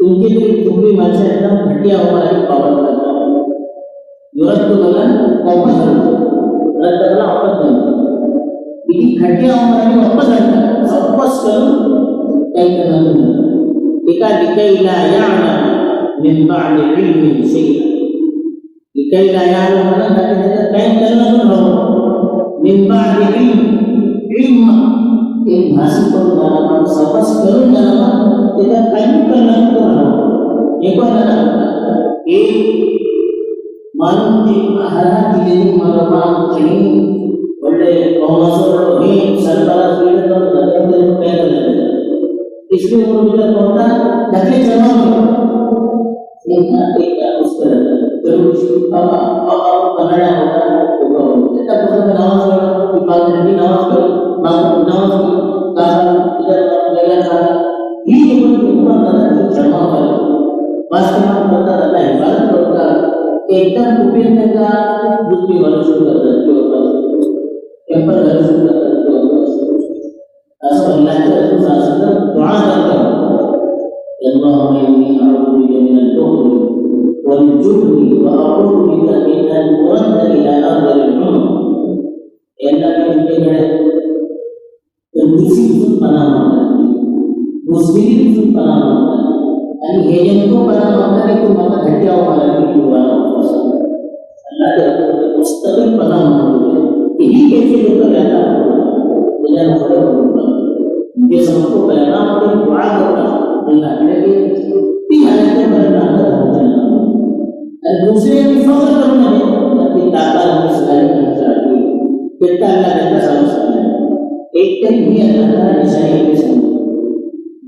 उनके लिए टुकड़ी मानसा एकदम घटिया हुआ है पावर करता है वापस रद्द करना वापस बिली खटिया उमराने वापस रद्द वापस करून काही करणार नाही एका लिकैला याना min ba'di ilmin shay'an लिकैला याना म्हणजे काही करणार नाही min ba'di ilm एक हासिल करून जाणार वापस करून जाणार त्याला काही करणार नाही एक मानवी आहारात दिलेली मालूमात ಒಳ್ಳೆ ಕಾಮರ್ಸರು ಈ ಸರ್ಕಾರ ಸ್ವೀಕರಿಸಿದ ಪ್ರತಿಯೊಂದು ಪ್ರಯತ್ನ इसलिए वो मुझे कहता ताकि जमा एक उसका जरूर अब कन्नड़ा होता तो तब तो नमाज पढ़ो इबादत की नमाज पढ़ो नमाज का इधर लगा था ये जो ऊपर जमा करो वास्तव में पता रहता है इबादत करता एकदम उपयोग का बुद्धि वाला शुरू करता है टेम्पर वाला शुरू करता है ऐसा अल्लाह के रसूल सल्लल्लाहु अलैहि वसल्लम दुआ करता है अल्लाहुम्मा इन्नी अऊज़ु बिका मिनल बुख़्ल वल जुब्नि व अऊज़ु बिका मिन अन उरद्द इला अर्ज़िल उम्र अल्लाह के उनके गए तो दूसरी सुन पनाह मांगता है मुस्लिम सुन पनाह मांगता है आणि हे जनको पनाह मांगता है तो माता घटिया वाला की दुआ अल्लाह के मुस्तकिल पनाह मांगते हैं यही कैसे लेकर रहता है मुझे बड़े ये सबको पहला और दुआ करना अल्लाह के तीन हालतें करना होता है और दूसरे की फख्र करना है कि ताकत हमें सिखाई नहीं चाहिए कितना अल्लाह कहता समझता है एक तक भी अल्लाह ताला निशानी के सामने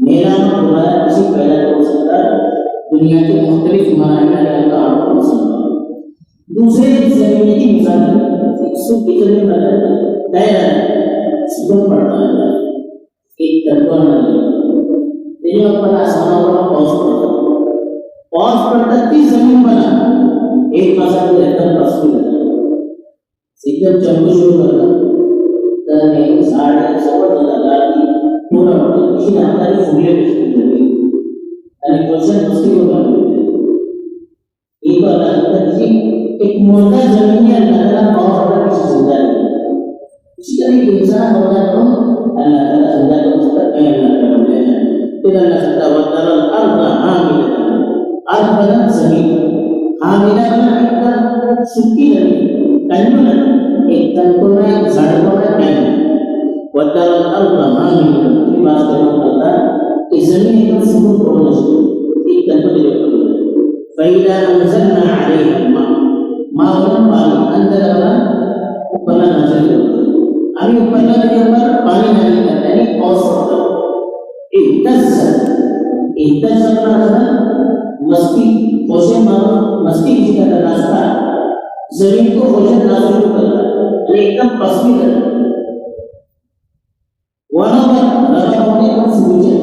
मेरा नाम दोबारा किसी पैदा हो सकता है दुनिया के मुख्तलिफ मनाने का आपको समझा दूसरे जमीन की मिसाल सुख की जमीन बनाना दायरा सुगम पड़ता है एक तत्व नहीं ये अपना आसमान का पॉज पड़ता की जमीन बना एक मसाला एकदम पसंद है एकदम चमक शुरू करता तर एक साढ़े सवत लगा दी पूरा किसी ने हमारी फूले बिस्कुट आणि क्वेश्चन मुश्किल होगा एक बार लगता है एक मुर्दा जमीन या अल्लाह पॉज पड़ता किसी जिंदा है इसी तरह एक इंसान होता है तो अल्लाह ताला जिंदा को उसका क्या अल्लाह का बोले हैं फिर अल्लाह कहता है वतरल अर्द हामिला अर्द बना जमीन हामिला बना एकदम सूखी जमीन कंजून एकदम को ना झाड़ को ना कहीं वतरल अर्द हामिला की बात करना पड़ता है कि जमीन एकदम सुकून होना चाहिए एकदम को देखो फैला अंजलना अलैहा माँ पानी अंदर वाला ऊपर नजर अभी ऊपर के ऊपर पानी नहीं करता है औसत इज्जत करना मस्ती कोशिश मानो मस्ती किसी का रास्ता जमीन को कोशिश ना शुरू करना एकदम पसंद करना वहाँ पर लगा होने पर सूझे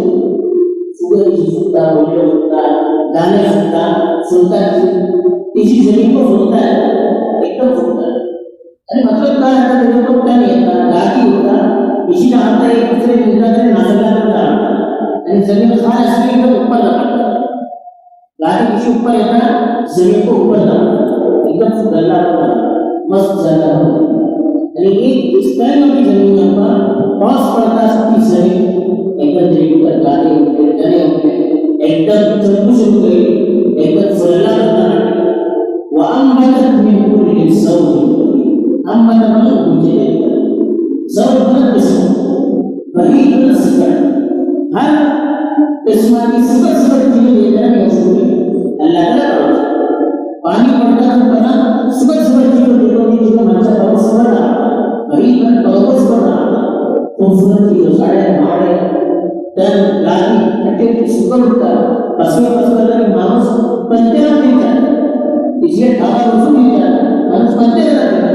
सूझे सुनता बोले सुनता गाने सुनता इसी जमीन को सुनता है एकदम सुनता है अरे मतलब क्या है तो तो क्या नहीं है गाती होता इसी ना आता है दूसरे जिंदा से नाचना करता है यानी जमीन खाना इसलिए एकदम ऊपर लगाता है गाती किसी ऊपर रहता है जमीन को ऊपर लगाता है एकदम से गला होता है मस्त जगह होता है यानी इस तरह की जमीन पर पास पड़ता है सबकी जमीन एकदम जमीन पर गाते होते चले होते एकदम चलू शुरू करी एकदम फुल्ला होता है वो अम्बत में पूरी सौर हम मतलब मुझे सब बना किस्म वही बना सिखा हर किस्म की सुबह चीजें देना नहीं हो सकती अल्लाह ताला पानी पड़ता है बना सुबह चीजें देखो कि जिसका मनसा बहुत सुबह रहा वही बन बहुत सुबह रहा खूबसूरत चीजों साड़े मारे तन गाली अटे सुबह उठता पसवे पसवे मानुस पंते नहीं जाता इसलिए ढाबा उसको नहीं जाता मानुस पंते रहता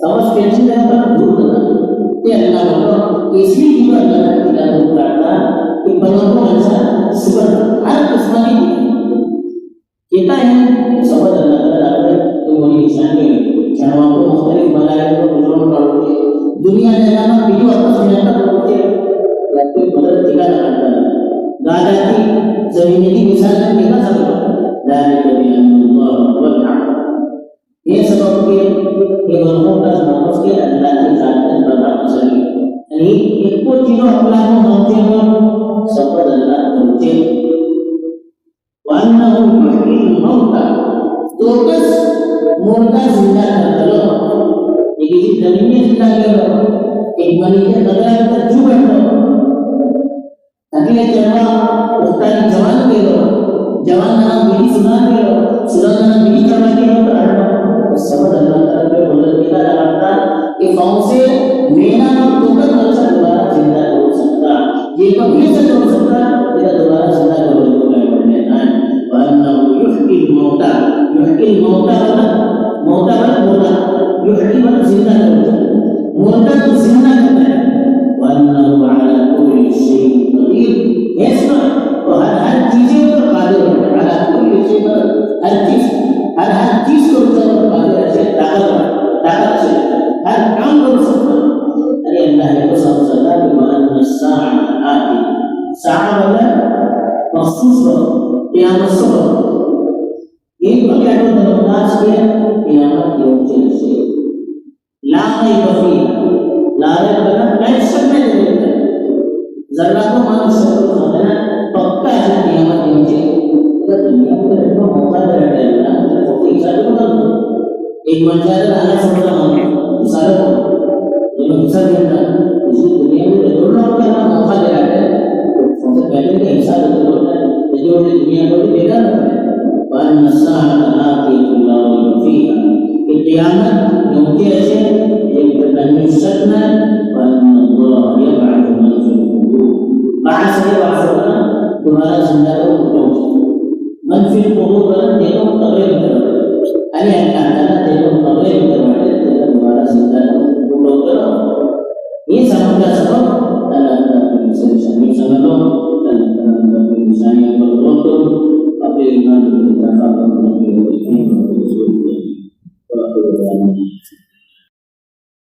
समझ टेंशन देना पर दूर करना ये अल्लाह को इसलिए जीवन अल्लाह का दूर करना कि बंदों को ऐसा सुबह हर किस्म की कहता है समझ अल्लाह ताला ने तो वही इंसान के जानवर को मुख्तलिफ बनाए तो बुजुर्ग पढ़ोगे दुनिया में नाम वीडियो आपस में आता पढ़ोगे या कोई मदद दिखा लगाता है दादा की जमीन की मिसाल में देखा सब दादा के अल्लाह वल ये सब के जमीन में जिंदा केलं एक मनीच्या नगरात जीव भेटलो ताकि जेव्हा उस्तादी जवान केलं जवानांना बिडी सुनान केलं सुनांना बिडी करवा केलं तर आठवण समझ अल्लाह ताला के बोलत केला लगाता कि कौन से मेना तो कर अच्छा दोबारा जिंदा हो सकता ये कभी से हो सकता तेरा दोबारा जिंदा करो तो मैं बोलने ना वरना युहकिल मौता वाला मौता युहकिल वाला जिंदा करो मौता तो जिंदा करना है वरना अला कुल्ली शैइन कदीर ऐसा तो हर चीजें पर कादिर है अला कुल्ली शैइन हर चीज को कादिर है ताकत से हर काम कर सकता अरे अल्लाह ने को समझा कि मान साअत आती साअत मतलब मखसूस हो क़यामत से एक क्या होता है नास के क़यामत के ऊंचे से ला रैब फीहा ला रैब बना कैसे में देते हैं जरा तो मान सकते हो ना पक्का है क़यामत के ऊंचे तो दुनिया में तो मौका दे रहा है ना तो हिसाब तो कर एक मंजर आना समझा हम सारे को जो हिसाब देता उसी दुनिया में दोनों का मौका दे रहा है सबसे पहले का हिसाब तो होता है जो दुनिया को बेकार है वन साअत आती कुल्लाह फीहा कि क़यामत क्योंकि ऐसे एक तकन्नी सकना वन अल्लाह यबअथ मन फिल कुबूर बात से बात होना दोबारा जिंदा